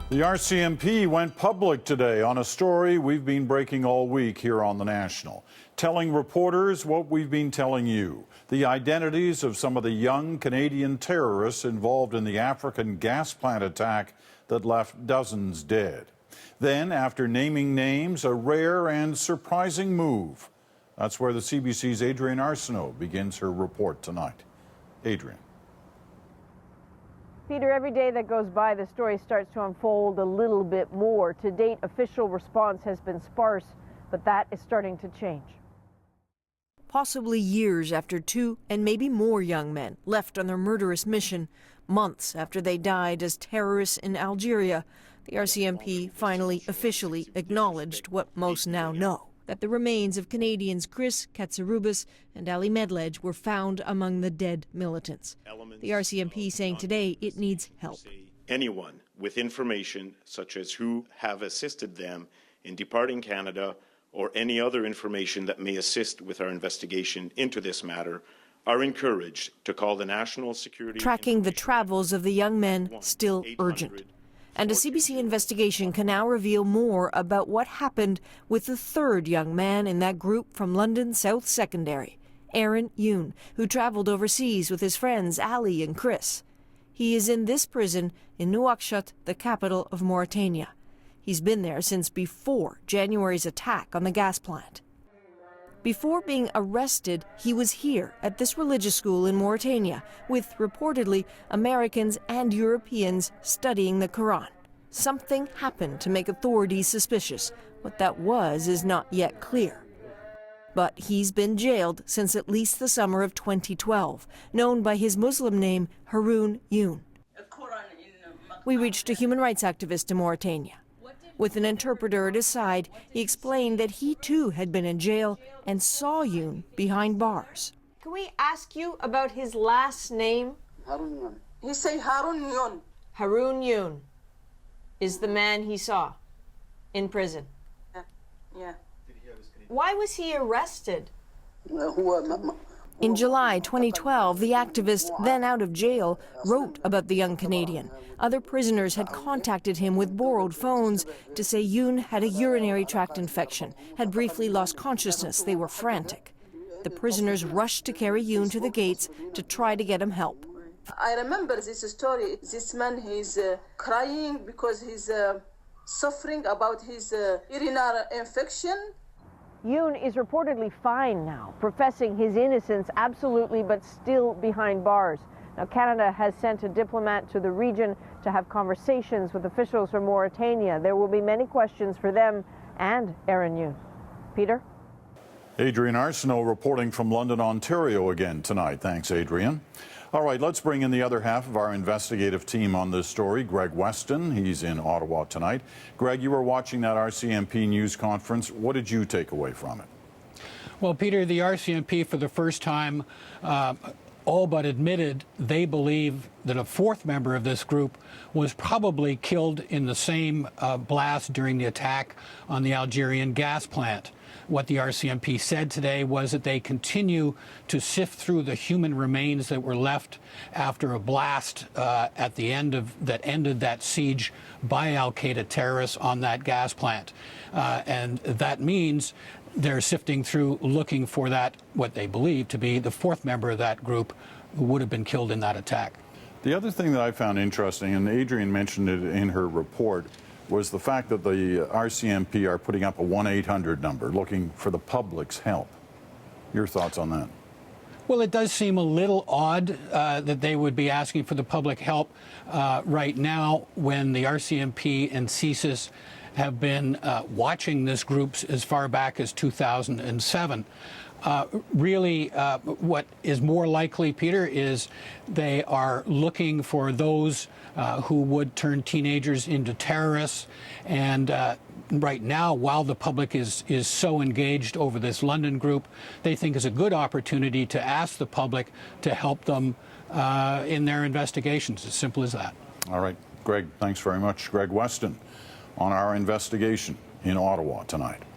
The RCMP went public today on a story we've been breaking all week here on The National, telling reporters what we've been telling you, the identities of some of the young Canadian terrorists involved in the African gas plant attack that left dozens dead. Then, after naming names, a rare and surprising move. That's where the CBC's Adrienne Arsenault begins her report tonight. Adrienne. Peter, every day that goes by, the story starts to unfold a little bit more. To date, official response has been sparse, but that is starting to change. Possibly years after two and maybe more young men left on their murderous mission, months after they died as terrorists in Algeria, the RCMP finally officially acknowledged what most now know, that the remains of Canadians Chris Katsarubis and Ali Medledge were found among the dead militants. The RCMP saying today it needs help. Anyone with information such as who have assisted them in departing Canada or any other information that may assist with our investigation into this matter are encouraged to call the National Security. Tracking the travels of the young men still urgent. And a CBC investigation can now reveal more about what happened with the third young man in that group from London South Secondary, Aaron Yoon, who traveled overseas with his friends Ali and Chris. He is in this prison in Nouakchott, the capital of Mauritania. He's been there since before January's attack on the gas plant. Before being arrested, he was here at this religious school in Mauritania with reportedly Americans and Europeans studying the Quran. Something happened to make authorities suspicious. What that was is not yet clear. But he's been jailed since at least the summer of 2012, known by his Muslim name, Haroun Youn. We reached a human rights activist in Mauritania. With an interpreter at his side, he explained that he too had been in jail and saw Youn behind bars. Can we ask you about his last name? Haroun Youn. He say Haroun Youn. Haroun Youn is the man he saw in prison. Yeah. Why was he arrested? In July 2012, the activist, then out of jail, wrote about the young Canadian. Other prisoners had contacted him with borrowed phones to say Youn had a urinary tract infection, had briefly lost consciousness. They were frantic. The prisoners rushed to carry Youn to the gates to try to get him help. I remember this story. This man, he's crying because he's suffering about his urinary infection. Youn is reportedly fine now, professing his innocence absolutely, but still behind bars. Now, Canada has sent a diplomat to the region to have conversations with officials from Mauritania. There will be many questions for them and Aaron Youn. Peter? Adrienne Arsenault reporting from London, Ontario again tonight. Thanks, Adrienne. All right, let's bring in the other half of our investigative team on this story, Greg Weston. He's in Ottawa tonight. Greg, you were watching that RCMP news conference. What did you take away from it? Well, Peter, the RCMP for the first time all but admitted they believe that a fourth member of this group was probably killed in the same blast during the attack on the Algerian gas plant. What the RCMP said today was that they continue to sift through the human remains that were left after a blast at the end of that ended that siege by Al-Qaeda terrorists on that gas plant. And that means they're sifting through looking for that, what they believe to be the fourth member of that group who would have been killed in that attack. The other thing that I found interesting, and Adrienne mentioned it in her report, was the fact that the RCMP are putting up a 1-800 number looking for the public's help. Your thoughts on that? Well, it does seem a little odd that they would be asking for the public help right now when the RCMP and CSIS have been watching this group as far back as 2007. Really, what is more likely, Peter, is they are looking for those who would turn teenagers into terrorists. And right now, while the public is so engaged over this London group, they think it's a good opportunity to ask the public to help them in their investigations. As simple as that. All right, Greg, thanks very much. Greg Weston on our investigation in Ottawa tonight.